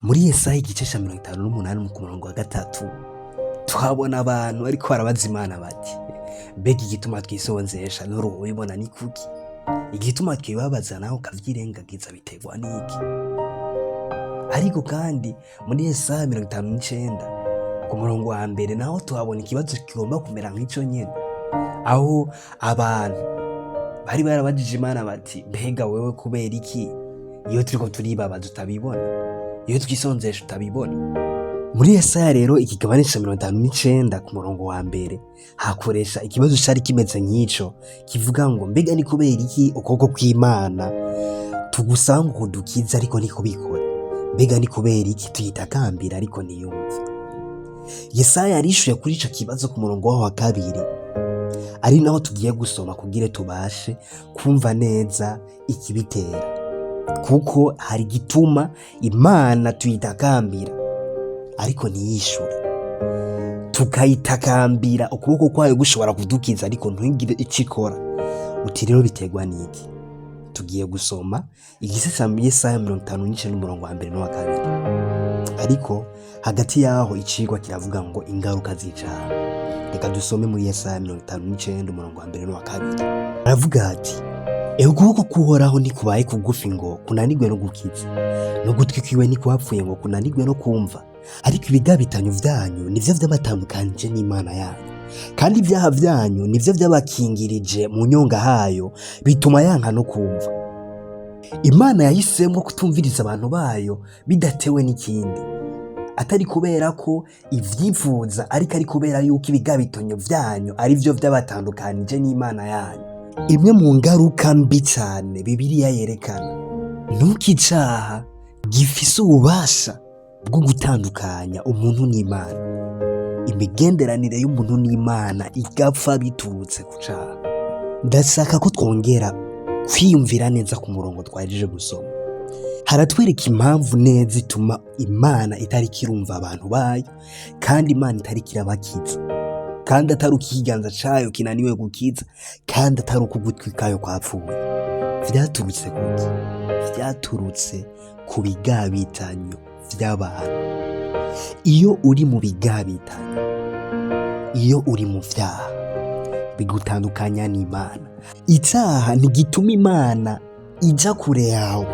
Muri Yesaya igice ca 58 mu murongo wa gatatu tuhabona abantu bariko barabaza Imana bati mbega igituma twisonzesha n'uruhu ubibona ni kuki? Igituma twibabaza nawe ukavyirengagiza biterwa n'iki? Ariko kandi muri Yesaya 59 ku murongo wa mbere naho tuhabona ikibazo kigomba kumera nk'ico nyene, aho abantu bari barabajije Imana bati mbega wewe kubera iki iyo turiko turibabaza utabibona, iyo twisonzesha utabibona? Muri Yesaya rero ikigabane ca 59 ku murongo wa mbere hakoresha ikibazo cari kimeze nk'ico kivuga ngo mbega ni kubera iki ukuboko kw'Imana tugusanga kudukiza ariko ntikubikore? Mbega ni kubera iki tuyitakambira ariko ntiyumve? Yesaya yarishuye kuri ico kibazo ku murongo wa kabiri, ari naho tugiye gusoma kugira tubashe kumva neza ikibitera, kuko hari igituma Imana tuyitakambira ariko ntiyishure, tukayitakambira ukuboko kwayo gushobora kudukiza ariko ntugire ico ikora. Uti rero biterwa n'iki? Tugiye gusoma igice ca Yesaya 59 n'umurongo wa mbere n'uwa kabiri, ariko hagati yaho icigwa kiravuga ngo ingaruka z'icaha. Reka dusome muri Yesaya 59 umurongo wa mbere n'uwa kabiri. Aravuga ati ukuboko k'Uhoraho ntikubaye kugufi ngo kunanirwe no gukiza, n'ugutwi kwiwe ntikwapfuye ngo kunanirwe no kumva. Ariko ibigabitanyo vyanyu nivyo vyabatandukanije n'Imana yanyu, kandi ivyaha vyanyu nivyo vyabakingirije mu nyonga hayo, bituma yanka no kumva. Imana yahisemwo kutumviriza abantu bayo bidatewe n'ikindi, atari kubera ko ivyifuza, ariko ari kubera yuko ibigabitanyo vyanyu arivyo vyabatandukanije n'Imana yanyu. Imwe mu ngaruka mbi cane Bibiliya yerekana nuko icaha gifise ububasha bwo gutandukanya umuntu n'Imana. Imigenderanire y'umuntu n'Imana igapfa biturutse ku caha. Ndashaka ko twongera kwiyumvira neza ku murongo twahejeje gusoma. Haratwereka impamvu neza ituma Imana itariko irumva abantu bayo, kandi Imana itariko irabakiza, kandi atari uko ikiganza cayo kinaniwe gukiza, kandi atari uko ugutwi kwayo kwapfuye. Vyaturutse kuki? Vyaturutse ku bigabitanyo vy'abantu. Iyo uri mu bigabitanyo, iyo uri mu vyaha, bigutandukanya n'Imana. Icaha ntigituma Imana ija kure yawe,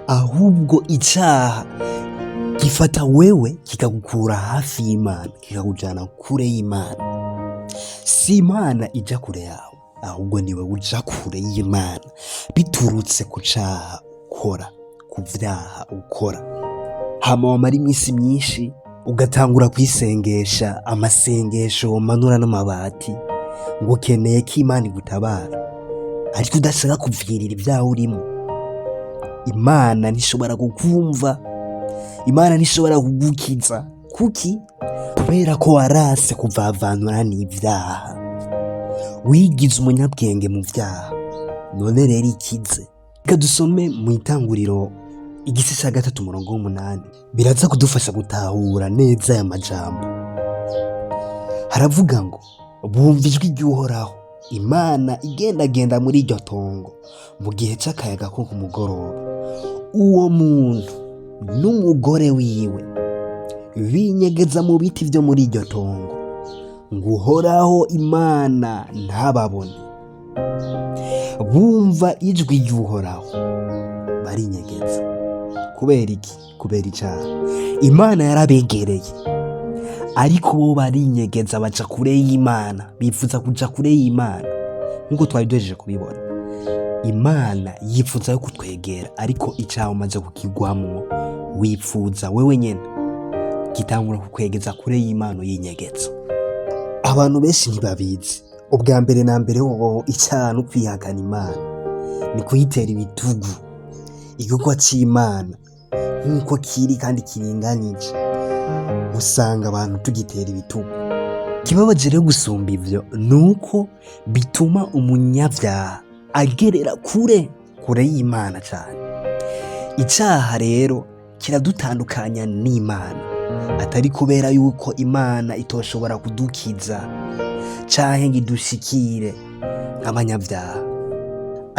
ahubwo icaha gifata wewe kikagukura hafi y'Imana, kikakujana kure y'Imana. Si Imana ija kure yawe, ahubwo niwe uja kure y'Imana biturutse ku caha ukora, ku vyaha ukora. Hama wamara imisi myinshi ugatangura kwisengesha amasengesho womanura n'amabati ngo ukeneye ko Imana igutabara, ariko udashaka kuvirira ivyaha urimo. Imana ntishobora kukumva, Imana ntishobora kugukiza. Kuki? Kubera ko warase kuvavanura n'ivyaha, wigize umunyabwenge mu vyaha. None rero ikize, reka dusome mu Itanguriro igice ca 3 umurongo w'8, biraza kudufasha gutahura neza aya majambo. Haravuga ngo bumva ijwi ry'Uhoraho Imana igendagenda muri iryo tongo mu gihe c'akayaga ko ku mugoroba. Uwo muntu n'umugore wiwe binyegeza mu biti vyo muri iryo tongo ngo Uhoraho Imana ntababone. Bumva ijwi ry'Uhoraho barinyegeza. Kubera iki? Kubera icaha. Imana yarabegereye, ariko bo barinyegeza baja kure y'Imana, bifuza kuja kure y'Imana. Nkuko twari duhejeje kubibona, Imana yifuza yo kutwegera, ariko icaha umaze kukigwamwo wifuza wewe nyene gitangura kukwegeza kure y'Imana yinyegeza. Abantu benshi ntibabizi. Ubwa mbere na mbere wowe icaha no kwihakana Imana ni kuyitera ibitugu. Igikorwa c'Imana nk'uko kiri kandi kiringanije, usanga abantu tugitera ibitugu. Ikibabaje rero gusumba ivyo nuko bituma umunyavyaha agerera kure y'Imana cane. Icaha rero kiradutandukanya n'Imana, atari kubera yuko Imana itoshobora kudukiza canke ngo idushikire nk'abanyavyaha,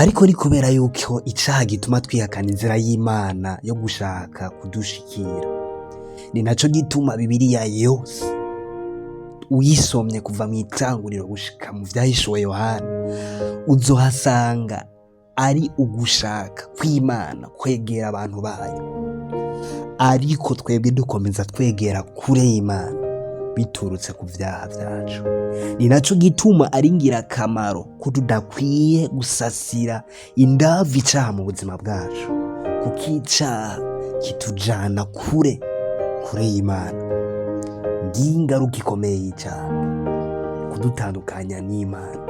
ariko ni kubera yuko icaha gituma twihakana inzira y'Imana yo gushaka kudushikira. Ni naco gituma Bibiliya yose uyisomye kuva mu itanguriro gushika mu vyahishuwe Yohana uzohasanga ari ugushaka kw'Imana kwegera abantu bayo, ariko twebwe dukomeza twegera kure y'Imana biturutse ku vyaha vyacu. Ni naco gituma ari ngirakamaro ko tudakwiye gusasira indavu icaha mu buzima bwacu, kuko icaha kitujana kure y'Imana. Ngiyi ingaruka ikomeye y'icaha, kudutandukanya n'Imana,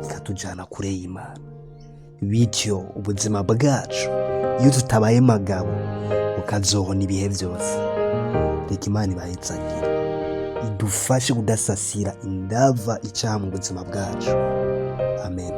ikatujana kure y'Imana. Bityo ubuzima bwacu iyo tutabaye magabo bukazohona ibihe vyose. Reka Imana ibahezagire, idufashe kudasasira indava icaha mu buzima bwacu. Amen.